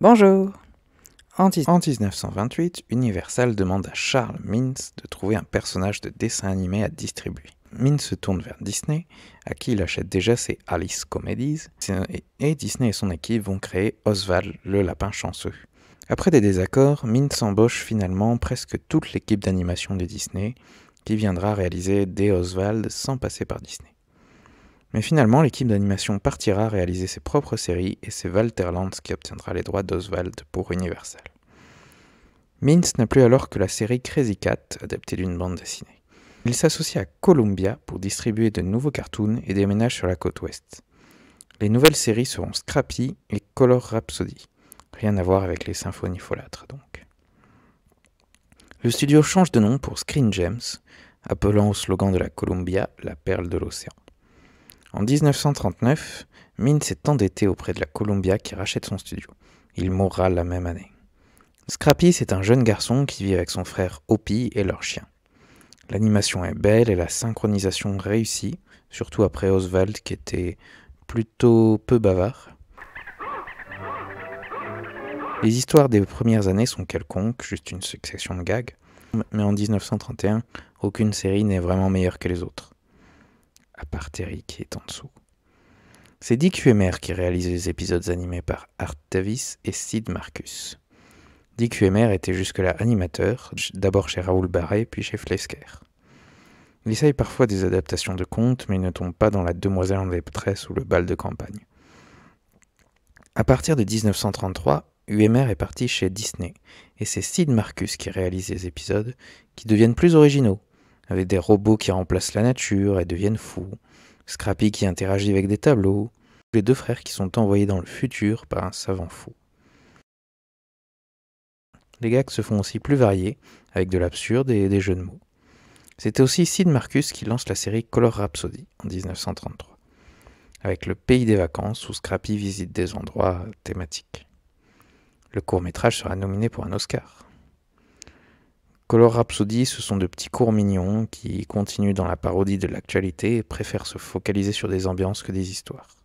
Bonjour! En 1928, Universal demande à Charles Mintz de trouver un personnage de dessin animé à distribuer. Mintz se tourne vers Disney, à qui il achète déjà ses Alice Comedies, et Disney et son équipe vont créer Oswald le lapin chanceux. Après des désaccords, Mintz embauche finalement presque toute l'équipe d'animation de Disney, qui viendra réaliser des Oswald sans passer par Disney. Mais finalement, l'équipe d'animation partira réaliser ses propres séries et c'est Walter Lantz qui obtiendra les droits d'Oswald pour Universal. Mintz n'a plus alors que la série Crazy Cat, adaptée d'une bande dessinée. Il s'associe à Columbia pour distribuer de nouveaux cartoons et déménage sur la côte ouest. Les nouvelles séries seront Scrappy et Color Rhapsody. Rien à voir avec les symphonies folâtres donc. Le studio change de nom pour Screen Gems, appelant au slogan de la Columbia la perle de l'océan. En 1939, Mintz est endetté auprès de la Columbia qui rachète son studio. Il mourra la même année. Scrappy, c'est un jeune garçon qui vit avec son frère Hoppy et leur chien. L'animation est belle et la synchronisation réussie, surtout après Oswald qui était plutôt peu bavard. Les histoires des premières années sont quelconques, juste une succession de gags, mais en 1931, aucune série n'est vraiment meilleure que les autres, à part Terry qui est en dessous. C'est Dick Huemer qui réalise les épisodes animés par Art Davis et Sid Marcus. Dick Huemer était jusque-là animateur, d'abord chez Raoul Barré puis chez Fleischer. Il essaye parfois des adaptations de contes, mais il ne tombe pas dans La Demoiselle en détresse ou Le bal de campagne. À partir de 1933, Huemer est parti chez Disney, et c'est Sid Marcus qui réalise les épisodes qui deviennent plus originaux, avec des robots qui remplacent la nature et deviennent fous, Scrappy qui interagit avec des tableaux, les deux frères qui sont envoyés dans le futur par un savant fou. Les gags se font aussi plus variés, avec de l'absurde et des jeux de mots. C'était aussi Sid Marcus qui lance la série Color Rhapsody en 1933, avec le pays des vacances où Scrappy visite des endroits thématiques. Le court-métrage sera nominé pour un Oscar. Color Rhapsody, ce sont de petits courts mignons qui continuent dans la parodie de l'actualité et préfèrent se focaliser sur des ambiances que des histoires.